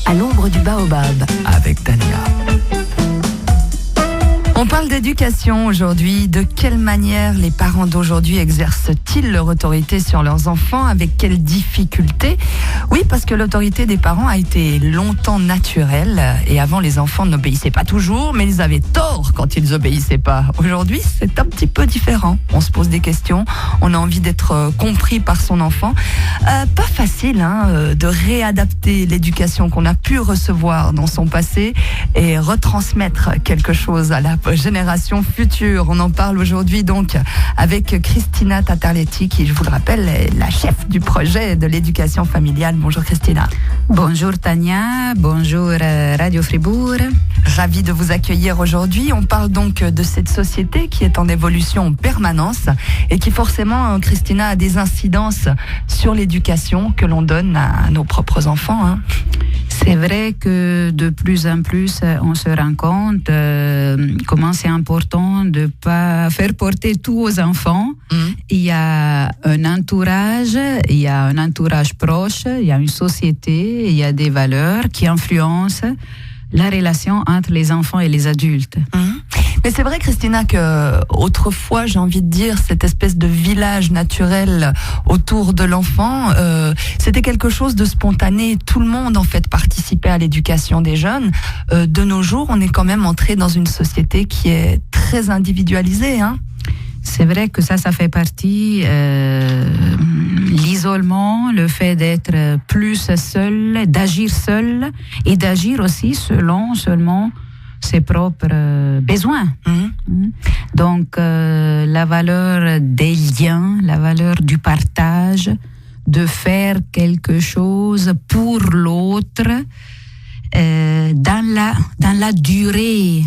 à l'ombre du baobab. Avec Tania. On parle d'éducation aujourd'hui. De quelle manière les parents d'aujourd'hui exercent-ils leur autorité sur leurs enfants? Avec quelles difficultés? Oui, parce que l'autorité des parents a été longtemps naturelle. Et avant, les enfants n'obéissaient pas toujours, mais ils avaient tort quand ils obéissaient pas. Aujourd'hui, c'est un petit peu différent. On se pose des questions. On a envie d'être compris par son enfant. Pas facile de réadapter l'éducation qu'on a pu recevoir dans son passé et retransmettre quelque chose à la génération future. On en parle aujourd'hui donc avec Christina Tatarletti, qui, je vous le rappelle, est la chef du projet de l'éducation familiale. Bonjour Christina. Bonjour Tania, bonjour Radio Fribourg. Ravi de vous accueillir aujourd'hui. On parle donc de cette société qui est en évolution en permanence et qui forcément, Christina, a des incidences sur l'éducation que l'on donne à nos propres enfants. C'est vrai que de plus en plus, on se rend compte comment c'est important de ne pas faire porter tout aux enfants. Il y a un entourage proche, il y a une société, il y a des valeurs qui influencent la relation entre les enfants et les adultes. Mais c'est vrai, Christina, que autrefois, j'ai envie de dire, cette espèce de village naturel autour de l'enfant, c'était quelque chose de spontané. Tout le monde, en fait, participait à l'éducation des jeunes. De nos jours, on est quand même entré dans une société qui est très individualisée. C'est vrai que ça fait partie, l'isolement, le fait d'être plus seul, d'agir seul et d'agir aussi selon seulement ses propres besoins. Donc, la valeur des liens, la valeur du partage, de faire quelque chose pour l'autre, dans la durée.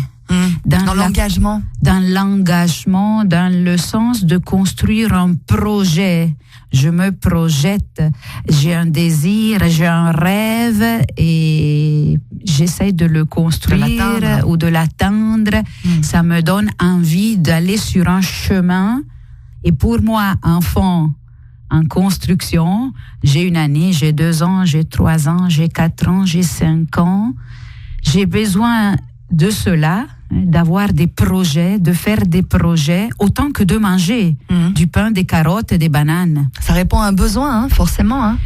Dans l'engagement. Dans l'engagement, dans le sens de construire un projet. Je me projette, j'ai un désir, j'ai un rêve et j'essaie de le construire ou de l'atteindre. Ça me donne envie d'aller sur un chemin. Et pour moi, enfant en construction, j'ai 1 année, j'ai 2 ans, j'ai 3 ans, j'ai 4 ans, j'ai 5 ans. J'ai besoin de cela, d'avoir des projets, de faire des projets, autant que de manger du pain, des carottes et des bananes. Ça répond à un besoin, forcément.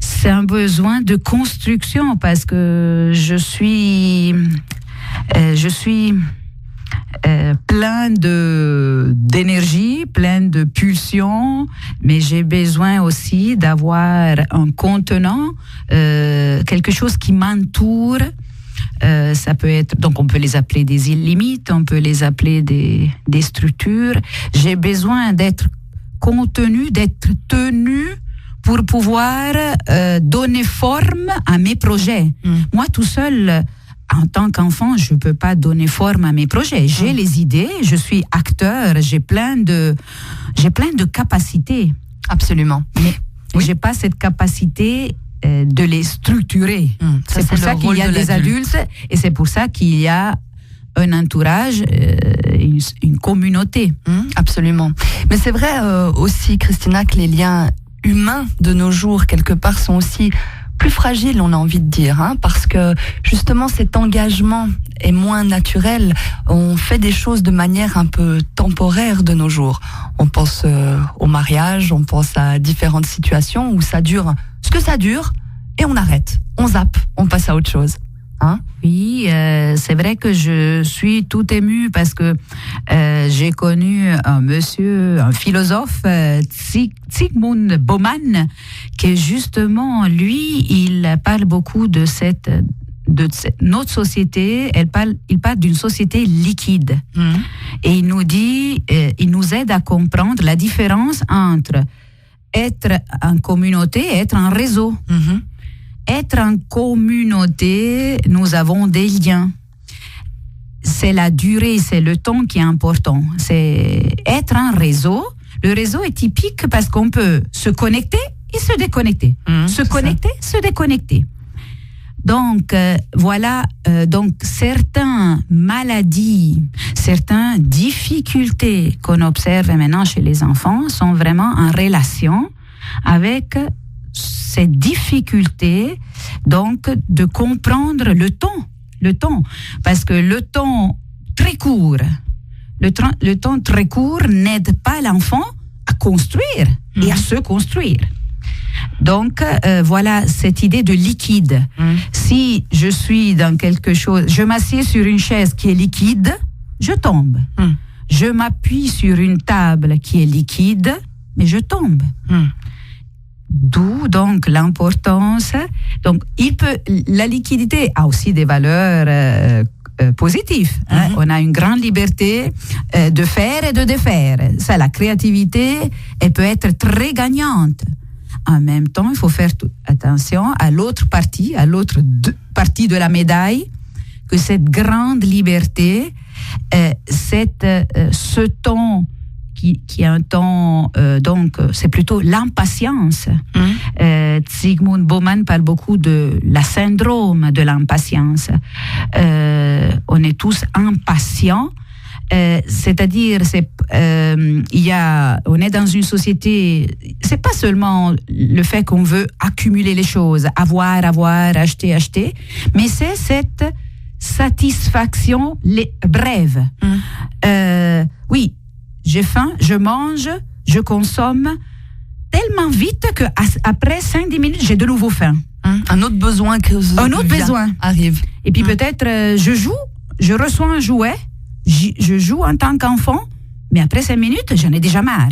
C'est un besoin de construction parce que je suis plein d'énergie, plein de pulsions, mais j'ai besoin aussi d'avoir un contenant, quelque chose qui m'entoure. Ça peut être, donc on peut les appeler des îles limites, on peut les appeler des structures. J'ai besoin d'être contenu, d'être tenu pour pouvoir donner forme à mes projets. Moi, tout seul, en tant qu'enfant, je peux pas donner forme à mes projets. J'ai les idées, je suis acteur, j'ai plein de capacités. Absolument. Mais j'ai pas cette capacité de les structurer. C'est pour ça qu'il y a des adultes et c'est pour ça qu'il y a un entourage, une communauté. Absolument. Mais c'est vrai aussi, Christina, que les liens humains de nos jours, quelque part, sont aussi plus fragiles, on a envie de dire, parce que justement cet engagement est moins naturel. On fait des choses de manière un peu temporaire de nos jours. On pense au mariage, on pense à différentes situations où ça dure ce que ça dure et on arrête, on zappe, on passe à autre chose. Oui, c'est vrai que je suis tout émue parce que j'ai connu un philosophe, Zygmunt Bauman, qui justement, lui, il parle beaucoup de notre société. Il parle d'une société liquide. Et il nous dit, il nous aide à comprendre la différence entre être en communauté et être en réseau. Être en communauté, nous avons des liens. C'est la durée, c'est le temps qui est important. C'est être en réseau. Le réseau est typique parce qu'on peut se connecter et se déconnecter. Se connecter, se déconnecter. Donc, voilà, donc certaines maladies, certaines difficultés qu'on observe maintenant chez les enfants sont vraiment en relation avec cette difficulté donc de comprendre le temps, parce que le temps très court, le temps très court n'aide pas l'enfant à construire et à se construire. Donc, voilà cette idée de liquide. Si je suis dans quelque chose, je m'assieds sur une chaise qui est liquide, je tombe. Je m'appuie sur une table qui est liquide, mais je tombe. D'où donc l'importance. Donc, la liquidité a aussi des valeurs positives. On a une grande liberté de faire et de défaire. Ça, la créativité, elle peut être très gagnante. En même temps, il faut faire attention à l'autre partie de la médaille, que cette grande liberté, ce temps qui est un temps, donc c'est plutôt l'impatience. Zygmunt Bauman parle beaucoup de la syndrome de l'impatience. On est tous impatients. C'est-à-dire, on est dans une société, c'est pas seulement le fait qu'on veut accumuler les choses, avoir, acheter, mais c'est cette satisfaction brève. Oui, j'ai faim, je mange, je consomme tellement vite que après 5-10 minutes, j'ai de nouveau faim. Un autre besoin arrive. Et puis peut-être je reçois un jouet, je joue en tant qu'enfant, mais après 5 minutes, j'en ai déjà marre.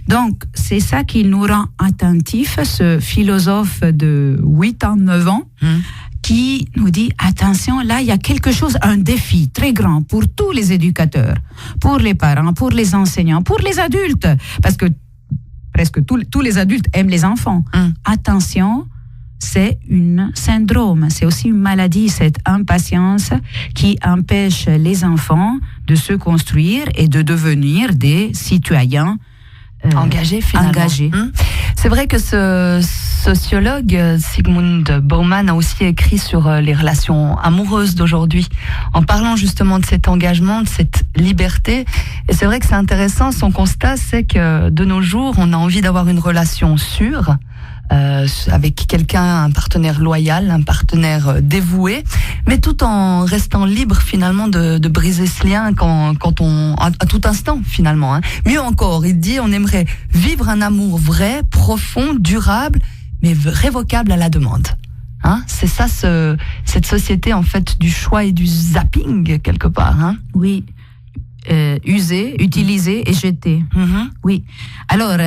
Donc, c'est ça qui nous rend attentifs, ce philosophe de 8 ans, 9 ans, qui nous dit, attention, là, il y a quelque chose, un défi très grand pour tous les éducateurs, pour les parents, pour les enseignants, pour les adultes, parce que presque tous les adultes aiment les enfants. Attention, c'est un syndrome, c'est aussi une maladie, cette impatience qui empêche les enfants de se construire et de devenir des citoyens engagés finalement. C'est vrai que ce sociologue Zygmunt Bauman a aussi écrit sur les relations amoureuses d'aujourd'hui, en parlant justement de cet engagement, de cette liberté. Et c'est vrai que c'est intéressant, son constat, c'est que de nos jours, on a envie d'avoir une relation sûre, avec quelqu'un, un partenaire loyal, un partenaire dévoué, mais tout en restant libre finalement de briser ce lien quand on à tout instant finalement. Mieux encore, il dit, on aimerait vivre un amour vrai, profond, durable, mais révocable à la demande. C'est ça, cette société en fait du choix et du zapping quelque part. Oui. User, utiliser et jeter. Oui. Alors,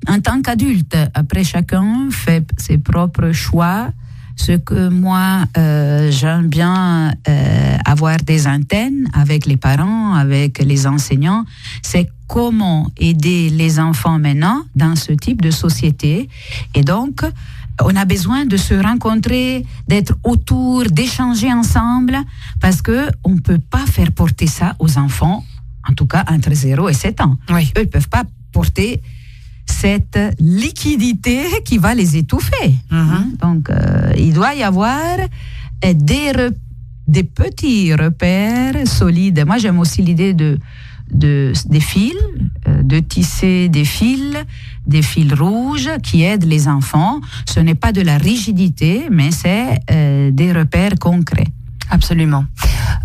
en tant qu'adulte, après chacun fait ses propres choix. Ce que moi, j'aime bien avoir des antennes avec les parents, avec les enseignants, c'est comment aider les enfants maintenant dans ce type de société. Et donc, on a besoin de se rencontrer, d'être autour, d'échanger ensemble, parce que on peut pas faire porter ça aux enfants. En tout cas, entre 0 et 7 ans. Oui. Eux ne peuvent pas porter cette liquidité qui va les étouffer. Donc, il doit y avoir des petits repères solides. Moi, j'aime aussi l'idée des fils, de tisser des fils rouges qui aident les enfants. Ce n'est pas de la rigidité, mais c'est des repères concrets. Absolument.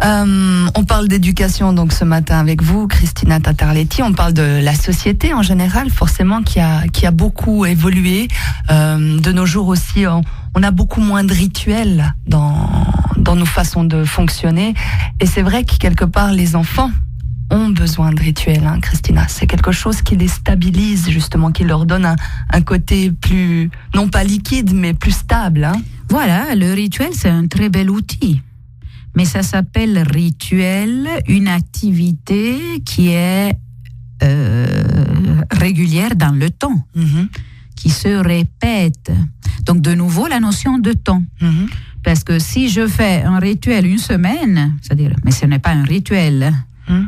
On parle d'éducation donc ce matin avec vous, Christina Tatarletti. On parle de la société en général, forcément qui a beaucoup évolué. De nos jours aussi, on a beaucoup moins de rituels dans nos façons de fonctionner. Et c'est vrai que quelque part, les enfants ont besoin de rituels, Christina. C'est quelque chose qui les stabilise, justement, qui leur donne un côté plus, non pas liquide, mais plus stable. Voilà, le rituel, c'est un très bel outil. Mais ça s'appelle rituel, une activité qui est régulière dans le temps, qui se répète. Donc, de nouveau, la notion de temps. Parce que si je fais un rituel une semaine, c'est-à-dire, mais ce n'est pas un rituel,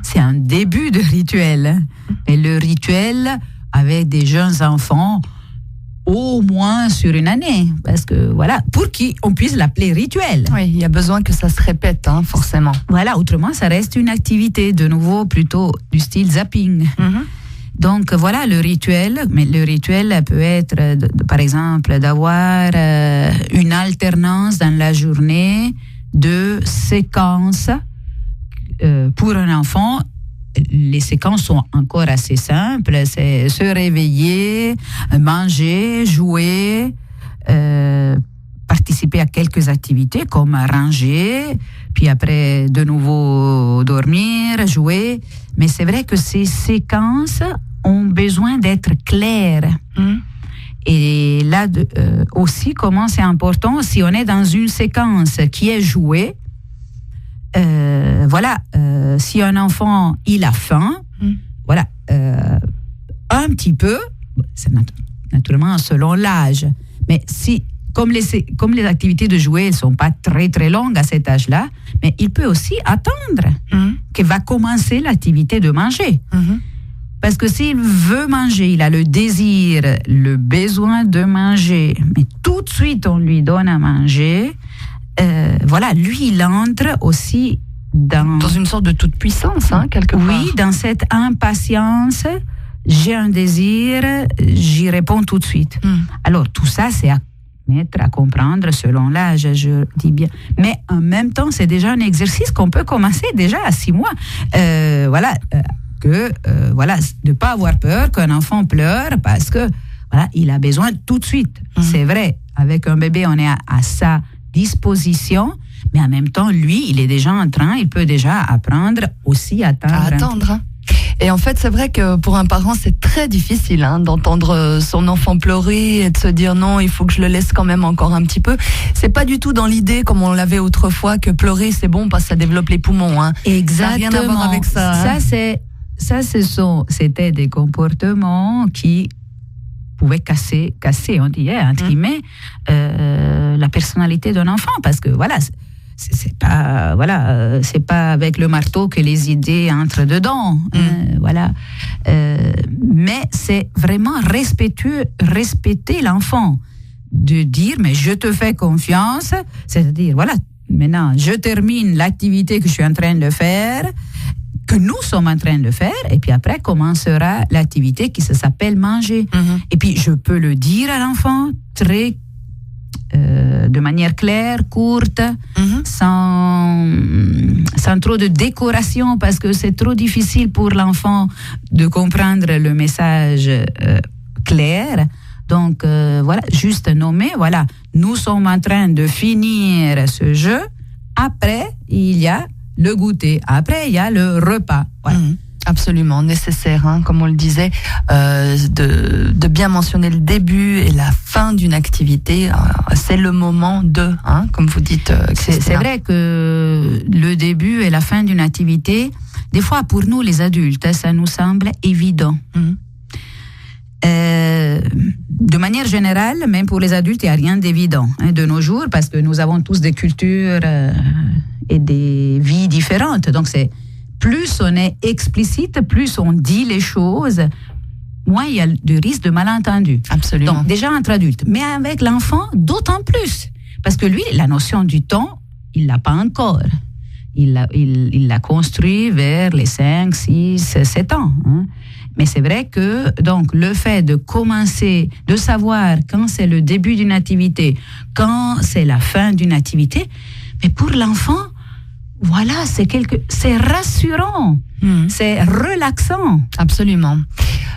c'est un début de rituel. Et le rituel, avec des jeunes enfants, au moins sur une année, parce que voilà, pour qu'on puisse l'appeler rituel. Oui, il y a besoin que ça se répète, forcément. Voilà, autrement, ça reste une activité, de nouveau, plutôt du style zapping. Donc voilà le rituel, mais le rituel peut être, par exemple, d'avoir une alternance dans la journée de séquences pour un enfant. Les séquences sont encore assez simples, c'est se réveiller, manger, jouer, participer à quelques activités comme ranger, puis après de nouveau dormir, jouer. Mais c'est vrai que ces séquences ont besoin d'être claires. Et là aussi, comment c'est important, si on est dans une séquence qui est jouée, si un enfant il a faim, un petit peu, c'est naturellement selon l'âge, mais si comme les activités de jouer ne sont pas très très longues à cet âge-là, mais il peut aussi attendre que va commencer l'activité de manger. Parce que s'il veut manger, il a le désir, le besoin de manger, mais tout de suite on lui donne à manger, lui il entre aussi dans une sorte de toute puissance, quelque part. Oui, dans cette impatience, j'ai un désir, j'y réponds tout de suite. Alors tout ça, c'est à mettre à comprendre selon l'âge, je dis bien. Mais en même temps, c'est déjà un exercice qu'on peut commencer déjà à 6 mois. De pas avoir peur qu'un enfant pleure parce que il a besoin tout de suite. C'est vrai, avec un bébé, on est à sa disposition, mais en même temps, lui, il est déjà il peut déjà apprendre aussi à attendre. Et en fait, c'est vrai que pour un parent, c'est très difficile d'entendre son enfant pleurer et de se dire non, il faut que je le laisse quand même encore un petit peu. C'est pas du tout dans l'idée, comme on l'avait autrefois, que pleurer, c'est bon parce que ça développe les poumons. Exactement. Ça n'a rien à voir avec ça. C'était des comportements qui pouvaient casser, on dirait, entre guillemets, la personnalité d'un enfant. Parce que c'est pas avec le marteau que les idées entrent dedans. Mais c'est vraiment respecter l'enfant, de dire mais je te fais confiance, c'est-à-dire maintenant je termine l'activité que je suis en train de faire, que nous sommes en train de faire, et puis après commencera l'activité qui s'appelle manger. Et puis je peux le dire à l'enfant de manière claire, courte, sans trop de décoration, parce que c'est trop difficile pour l'enfant de comprendre le message clair. Donc juste nommer, nous sommes en train de finir ce jeu, après il y a le goûter, après il y a le repas. Absolument nécessaire, comme on le disait, de bien mentionner le début et la fin d'une activité. C'est le moment comme vous dites, Christina. C'est vrai que le début et la fin d'une activité, des fois pour nous les adultes, ça nous semble évident. De manière générale, même pour les adultes, il n'y a rien d'évident de nos jours, parce que nous avons tous des cultures et des vies différentes. Donc plus on est explicite, plus on dit les choses, moins il y a de risque de malentendu. Absolument. Donc déjà entre adultes, mais avec l'enfant d'autant plus, parce que lui, la notion du temps, il l'a pas encore. Il l'a construit vers les 5, 6, 7 ans. Mais c'est vrai que donc le fait de commencer, de savoir quand c'est le début d'une activité, quand c'est la fin d'une activité, mais pour l'enfant, c'est rassurant, c'est relaxant. Absolument.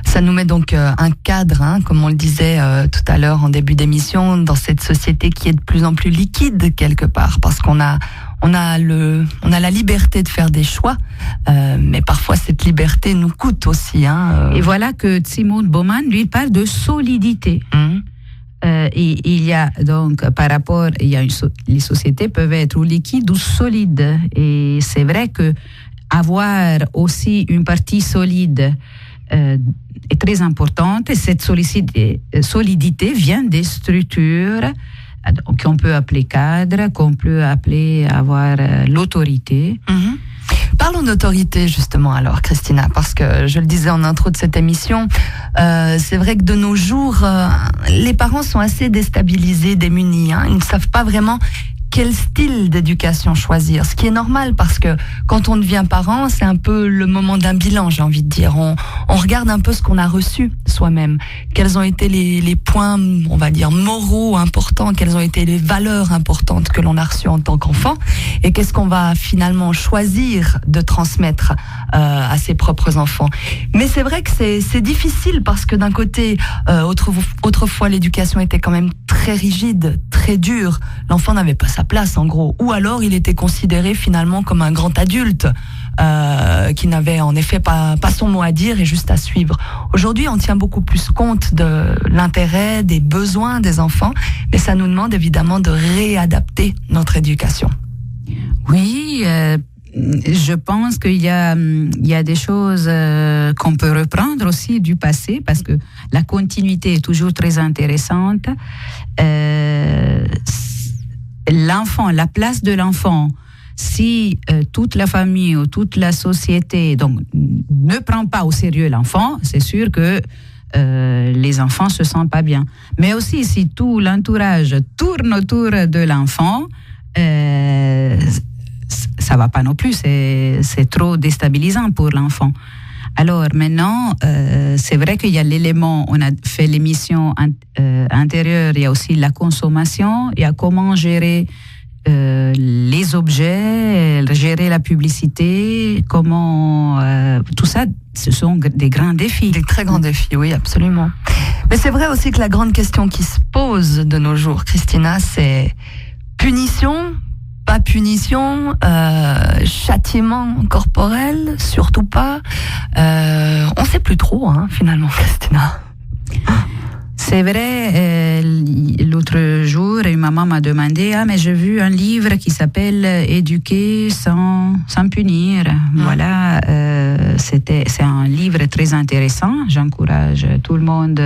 Ça nous met donc un cadre, comme on le disait tout à l'heure en début d'émission, dans cette société qui est de plus en plus liquide quelque part, parce qu'on a la liberté de faire des choix, mais parfois cette liberté nous coûte aussi. Et voilà que Zsigmond Bauman, lui, parle de solidité. Et il y a donc par rapport, les sociétés peuvent être ou liquides ou solides, et c'est vrai que avoir aussi une partie solide est très importante, et cette solidité vient des structures qu'on peut appeler cadre, qu'on peut appeler avoir l'autorité. Parlons d'autorité justement alors, Christina, parce que je le disais en intro de cette émission, c'est vrai que de nos jours, les parents sont assez déstabilisés, démunis. Ils ne savent pas vraiment quel style d'éducation choisir. Ce qui est normal parce que quand on devient parent, c'est un peu le moment d'un bilan, j'ai envie de dire. On regarde un peu ce qu'on a reçu soi-même. Quels ont été les points, on va dire, moraux importants, quelles ont été les valeurs importantes que l'on a reçues en tant qu'enfant, et qu'est-ce qu'on va finalement choisir de transmettre à ses propres enfants. Mais c'est vrai que c'est difficile parce que d'un côté, autrefois l'éducation était quand même très rigide, très dure. L'enfant n'avait pas sa place en gros, ou alors il était considéré finalement comme un grand adulte qui n'avait en effet pas son mot à dire et juste à suivre. Aujourd'hui, on tient beaucoup plus compte de l'intérêt, des besoins des enfants, mais ça nous demande évidemment de réadapter notre éducation. Oui, je pense qu'il y a des choses qu'on peut reprendre aussi du passé, parce que la continuité est toujours très intéressante. L'enfant, la place de l'enfant, si toute la famille ou toute la société donc ne prend pas au sérieux l'enfant, c'est sûr que les enfants se sentent pas bien. Mais aussi si tout l'entourage tourne autour de l'enfant, ça va pas non plus, c'est trop déstabilisant pour l'enfant. Alors maintenant, c'est vrai qu'il y a l'élément, on a fait l'émission intérieure, il y a aussi la consommation, il y a comment gérer les objets, gérer la publicité, comment tout ça, ce sont des grands défis. Des très grands défis, oui, absolument. Mais c'est vrai aussi que la grande question qui se pose de nos jours, Christina, c'est punition, pas punition, châtiment corporel, surtout pas. On sait plus trop, finalement, Christina. C'est vrai, l'autre jour, une maman m'a demandé « mais j'ai vu un livre qui s'appelle « Éduquer sans punir ». Voilà, c'est un livre très intéressant. J'encourage tout le monde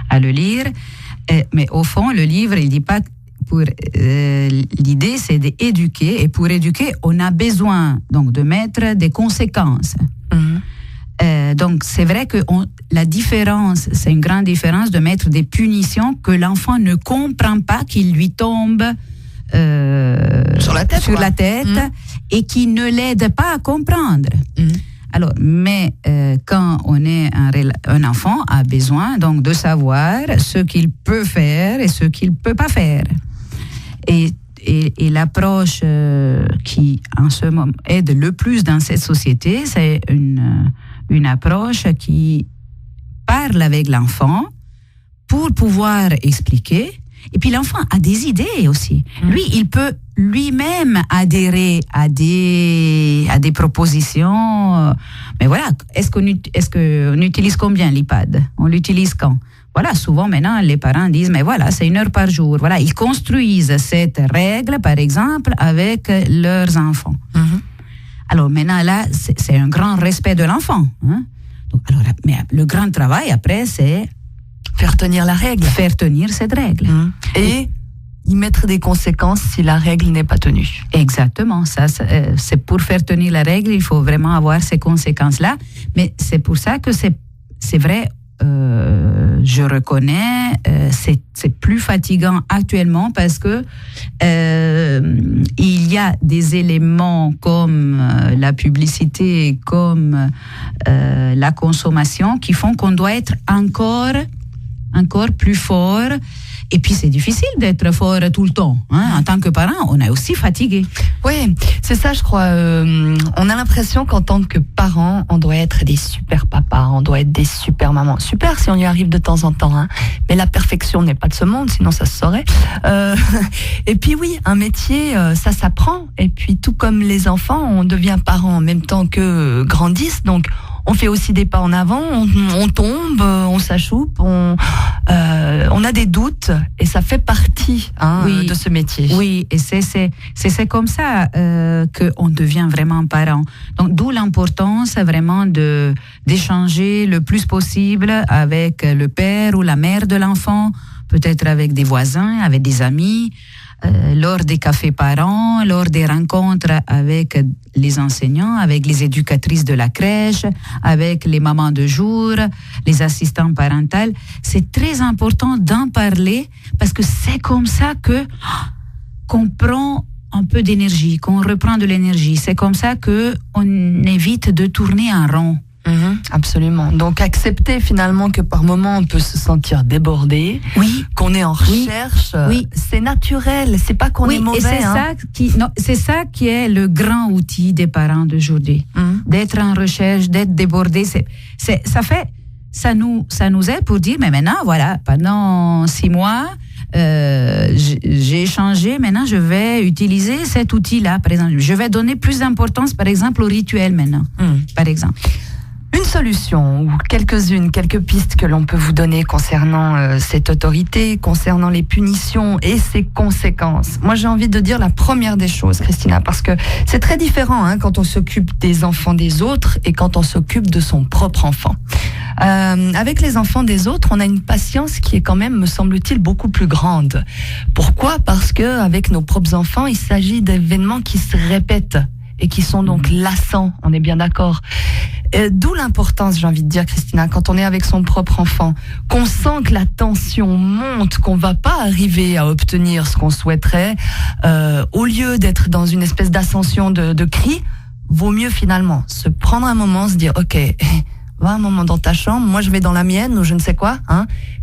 à le lire. Mais au fond, le livre, il dit pas... l'idée, c'est d'éduquer. Et pour éduquer, on a besoin donc, de mettre des conséquences. Donc, c'est vrai que la différence, c'est une grande différence de mettre des punitions que l'enfant ne comprend pas, qui lui tombent sur la tête et qui ne l'aident pas à comprendre. Alors, mais quand on est un enfant, a besoin donc de savoir ce qu'il peut faire et ce qu'il peut pas faire. Et l'approche qui, en ce moment, aide le plus dans cette société, c'est une approche qui parle avec l'enfant pour pouvoir expliquer. Et puis l'enfant a des idées aussi. Lui, il peut lui-même adhérer à des propositions. Mais voilà, est-ce qu'on utilise combien l'iPad? On l'utilise quand? Voilà, souvent maintenant, les parents disent, mais voilà, c'est 1 heure par jour. Voilà, ils construisent cette règle, par exemple, avec leurs enfants. Alors maintenant, là, c'est un grand respect de l'enfant. Donc, alors, mais le grand travail, après, c'est... faire tenir la règle. Faire tenir cette règle. Et y mettre des conséquences si la règle n'est pas tenue. Exactement. Ça, c'est pour faire tenir la règle, il faut vraiment avoir ces conséquences-là. Mais c'est pour ça que c'est vrai... je reconnais, c'est plus fatigant actuellement parce que il y a des éléments comme la publicité, comme la consommation qui font qu'on doit être encore plus fort. Et puis c'est difficile d'être fort tout le temps. En tant que parent, on est aussi fatigué. Oui, c'est ça, je crois. On a l'impression qu'en tant que parent, on doit être des super papas, on doit être des super mamans. Super si on y arrive de temps en temps, mais la perfection n'est pas de ce monde, sinon ça se saurait. Et puis oui, un métier, ça s'apprend. Et puis tout comme les enfants, on devient parent en même temps que grandissent. Donc on fait aussi des pas en avant, on tombe, on s'achoupe, on a des doutes et ça fait partie de ce métier. Oui, et c'est comme ça qu'on devient vraiment parent. Donc d'où l'importance vraiment d'échanger le plus possible avec le père ou la mère de l'enfant, peut-être avec des voisins, avec des amis, lors des cafés parents, lors des rencontres avec les enseignants, avec les éducatrices de la crèche, avec les mamans de jour, les assistants parentales. C'est très important d'en parler parce que c'est comme ça que qu'on prend un peu d'énergie, qu'on reprend de l'énergie. C'est comme ça qu'on évite de tourner en rond. Absolument. Donc accepter finalement que par moments on peut se sentir débordé, qu'on est en recherche, c'est naturel, c'est pas qu'on est mauvais. Et c'est ça qui est le grand outil des parents d'aujourd'hui. D'être en recherche, d'être débordé, ça nous aide pour dire mais maintenant voilà, pendant 6 mois j'ai changé, maintenant je vais utiliser cet outil-là, par exemple. Je vais donner plus d'importance, par exemple, au rituel maintenant, par exemple. Une solution ou quelques pistes que l'on peut vous donner concernant cette autorité, concernant les punitions et ses conséquences. Moi, j'ai envie de dire la première des choses, Christina, parce que c'est très différent quand on s'occupe des enfants des autres et quand on s'occupe de son propre enfant. Avec les enfants des autres, on a une patience qui est quand même, me semble-t-il, beaucoup plus grande. Pourquoi ? Parce que avec nos propres enfants, il s'agit d'événements qui se répètent et qui sont donc lassants, on est bien d'accord. D'où l'importance, j'ai envie de dire, Christina, quand on est avec son propre enfant, qu'on sent que la tension monte, qu'on va pas arriver à obtenir ce qu'on souhaiterait, au lieu d'être dans une espèce d'ascension de cris, vaut mieux finalement se prendre un moment, se dire, ok, va un moment dans ta chambre, moi je vais dans la mienne, ou je ne sais quoi,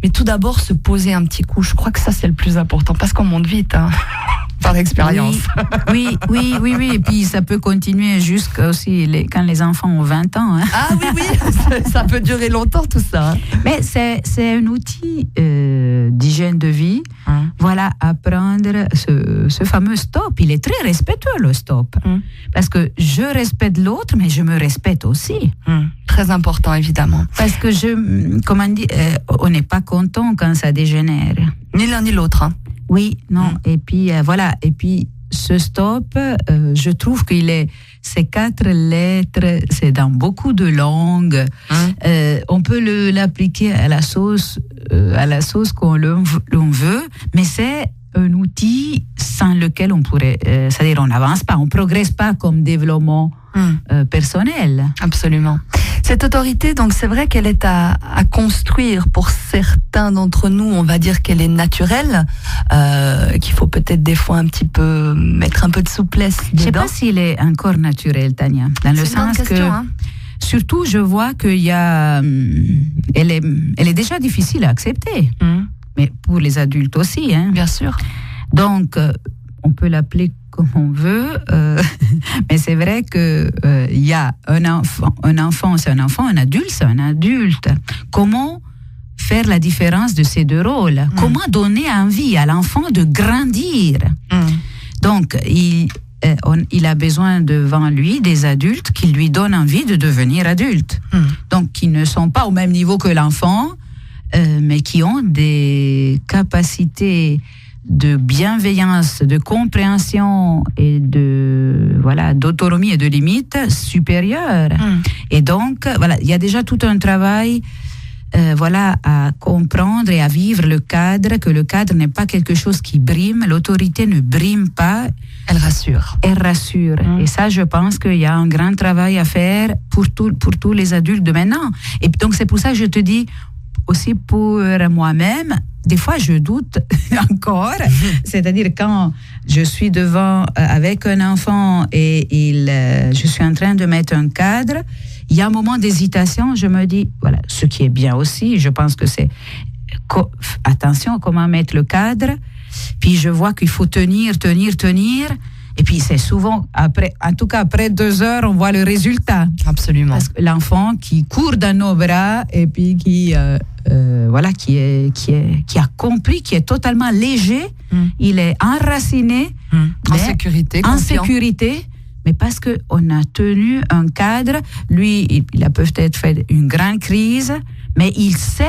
mais tout d'abord se poser un petit coup. Je crois que ça c'est le plus important, parce qu'on monte vite, par expérience. Oui. Et puis ça peut continuer jusqu'à aussi quand les enfants ont 20 ans. Ah oui, ça peut durer longtemps tout ça. Mais c'est un outil d'hygiène de vie. Voilà, apprendre ce fameux stop. Il est très respectueux, le stop. Parce que je respecte l'autre, mais je me respecte aussi. Très important, évidemment. Parce que on n'est pas content quand ça dégénère. Ni l'un ni l'autre. Oui, non. Et puis, voilà. Et puis, ce stop, je trouve ces 4 lettres, c'est dans beaucoup de langues. On peut l'appliquer à la sauce qu'on veut, mais c'est un outil sans lequel on pourrait, c'est-à-dire on n'avance pas, on progresse pas comme développement personnel. Absolument. Cette autorité, donc c'est vrai qu'elle est à construire. Pour certains d'entre nous, on va dire qu'elle est naturelle, qu'il faut peut-être des fois un petit peu mettre un peu de souplesse dedans. Je sais pas s'il est encore naturel, Tania, dans le sens que surtout je vois qu'il y a, elle est déjà difficile à accepter, mais pour les adultes aussi, Bien sûr. Donc on peut l'appeler comme on veut, mais c'est vrai que il y a un enfant, c'est un enfant, un adulte, c'est un adulte. Comment faire la différence de ces 2 rôles? Comment donner envie à l'enfant de grandir? Donc, il a besoin devant lui des adultes qui lui donnent envie de devenir adulte. Donc, qui ne sont pas au même niveau que l'enfant, mais qui ont des capacités de bienveillance, de compréhension et d'autonomie et de limites supérieures. Et donc, voilà, il y a déjà tout un travail à comprendre et à vivre le cadre, que le cadre n'est pas quelque chose qui brime, l'autorité ne brime pas. Elle rassure. Et ça, je pense qu'il y a un grand travail à faire pour tous les adultes de maintenant. Et donc, c'est pour ça que je te dis, aussi pour moi-même, des fois je doute encore, c'est-à-dire quand je suis devant avec un enfant et je suis en train de mettre un cadre, il y a un moment d'hésitation, je me dis, voilà, ce qui est bien aussi, je pense que c'est attention comment mettre le cadre, puis je vois qu'il faut tenir, et puis c'est souvent, après 2 heures, on voit le résultat. Absolument. Parce que l'enfant qui court dans nos bras et puis qui a compris, qui est totalement léger, il est enraciné, en sécurité, mais parce qu'on a tenu un cadre. Lui, il a peut-être fait une grande crise, mais il s'est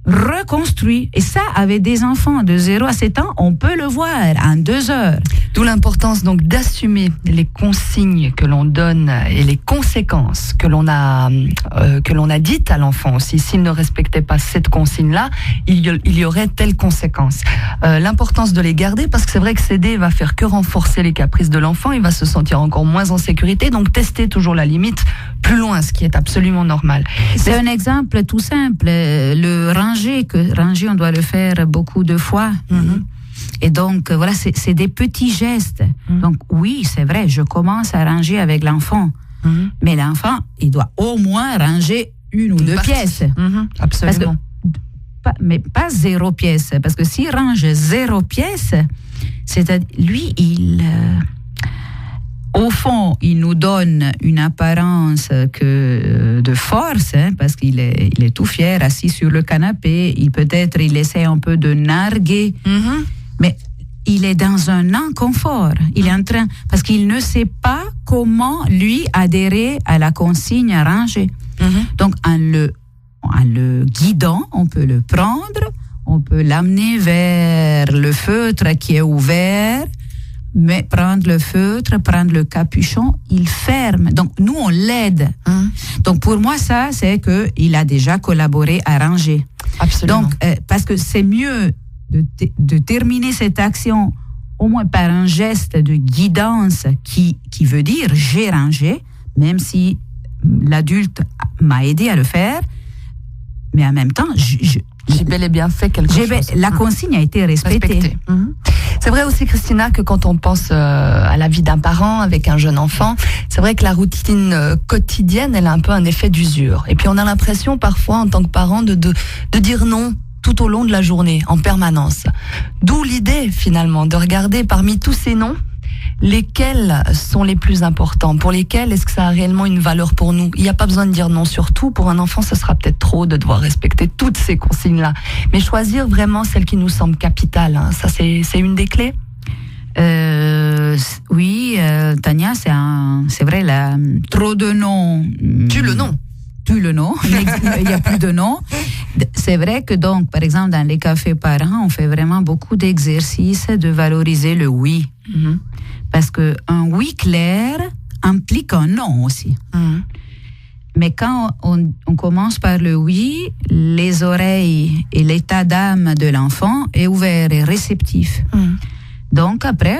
reconstruit. Et ça, avec des enfants de 0 à 7 ans, on peut le voir en 2 heures. D'où l'importance donc d'assumer les consignes que l'on donne et les conséquences que l'on a dites à l'enfant aussi. S'il ne respectait pas cette consigne-là, il y aurait telle conséquence. L'importance de les garder, parce que c'est vrai que céder va faire que renforcer les caprices de l'enfant, il va se sentir encore moins en sécurité, donc tester toujours la limite plus loin, ce qui est absolument normal. C'est un exemple tout simple, le ranger, on doit le faire beaucoup de fois. Et donc, voilà, c'est des petits gestes. Donc, oui, c'est vrai, je commence à ranger avec l'enfant. Mais l'enfant, il doit au moins ranger une ou deux pièces. Absolument. Mais pas 0 pièce. Parce que s'il range 0 pièce, c'est-à-dire, lui, au fond, il nous donne une apparence de force, parce qu'il est tout fier, assis sur le canapé. Peut-être il essaie un peu de narguer. Mais il est dans un inconfort. Il est en train, parce qu'il ne sait pas comment lui adhérer à la consigne à ranger. Donc en le guidant, on peut le prendre, on peut l'amener vers le feutre qui est ouvert, mais prendre le feutre, prendre le capuchon, il ferme. Donc nous on l'aide. Donc pour moi ça c'est que il a déjà collaboré à ranger. Absolument. Donc parce que c'est mieux de terminer cette action au moins par un geste de guidance qui veut dire j'ai rangé, même si l'adulte m'a aidé à le faire, mais en même temps j'ai bel et bien fait quelque chose. La consigne a été respectée. C'est vrai aussi, Christina, que quand on pense à la vie d'un parent avec un jeune enfant, c'est vrai que la routine quotidienne, elle a un peu un effet d'usure. Et puis on a l'impression parfois, en tant que parent, de dire non tout au long de la journée, en permanence. D'où l'idée, finalement, de regarder parmi tous ces noms, lesquels sont les plus importants, pour lesquels est-ce que ça a réellement une valeur pour nous. Il n'y a pas besoin de dire non, surtout pour un enfant, ce sera peut-être trop de devoir respecter toutes ces consignes-là. Mais choisir vraiment celle qui nous semble capitale, ça c'est une des clés. Oui, Tania, c'est vrai, trop de noms. Tue le nom. Tue le nom, il n'y a plus de nom. C'est vrai que donc, par exemple, dans les cafés parents, on fait vraiment beaucoup d'exercices de valoriser le oui. Parce qu'un oui clair implique un non aussi. Mais quand on commence par le oui, les oreilles et l'état d'âme de l'enfant est ouvert et réceptif. Donc après,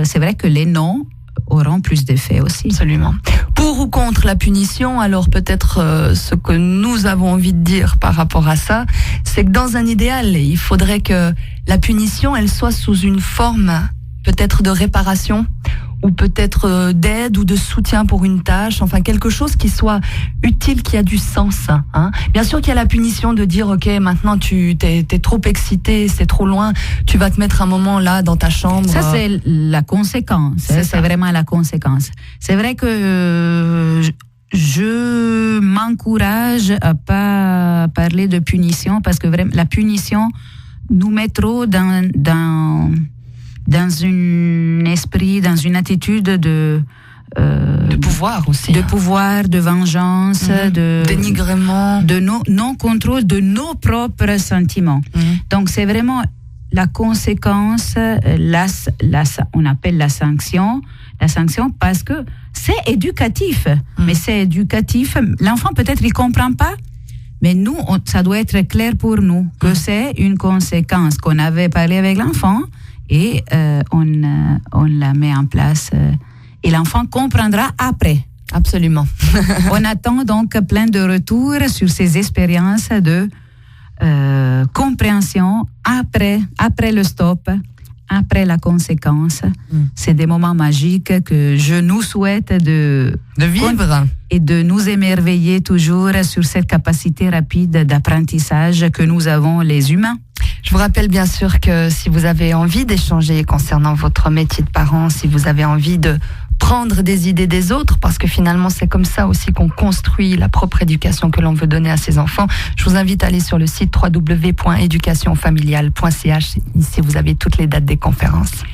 c'est vrai que les non auront plus d'effet aussi. Absolument. Pour ou contre la punition, alors peut-être ce que nous avons envie de dire par rapport à ça, c'est que dans un idéal, il faudrait que la punition, elle soit sous une forme peut-être de réparation, ou peut-être d'aide ou de soutien pour une tâche, enfin quelque chose qui soit utile, qui a du sens. Bien sûr qu'il y a la punition de dire ok, maintenant tu t'es trop excité, c'est trop loin, tu vas te mettre un moment là dans ta chambre. Ça c'est la conséquence, c'est vraiment la conséquence. C'est vrai que je m'encourage à pas parler de punition parce que vraiment la punition nous met trop dans un esprit, dans une attitude de pouvoir aussi. De pouvoir, de vengeance, de dénigrement. De non-contrôle de nos propres sentiments. Donc c'est vraiment la conséquence, on appelle la sanction parce que c'est éducatif. Mais c'est éducatif, l'enfant peut-être il comprend pas, mais nous, ça doit être clair pour nous que c'est une conséquence qu'on avait parlé avec l'enfant. Et on la met en place et l'enfant comprendra après. Absolument. On attend donc plein de retours sur ces expériences de compréhension après le stop, après la conséquence. C'est des moments magiques que je nous souhaite de vivre et de nous émerveiller toujours sur cette capacité rapide d'apprentissage que nous avons les humains. Je vous rappelle bien sûr que si vous avez envie d'échanger concernant votre métier de parent, si vous avez envie de prendre des idées des autres, parce que finalement c'est comme ça aussi qu'on construit la propre éducation que l'on veut donner à ses enfants, je vous invite à aller sur le site www.educationfamiliale.ch. Ici vous avez toutes les dates des conférences.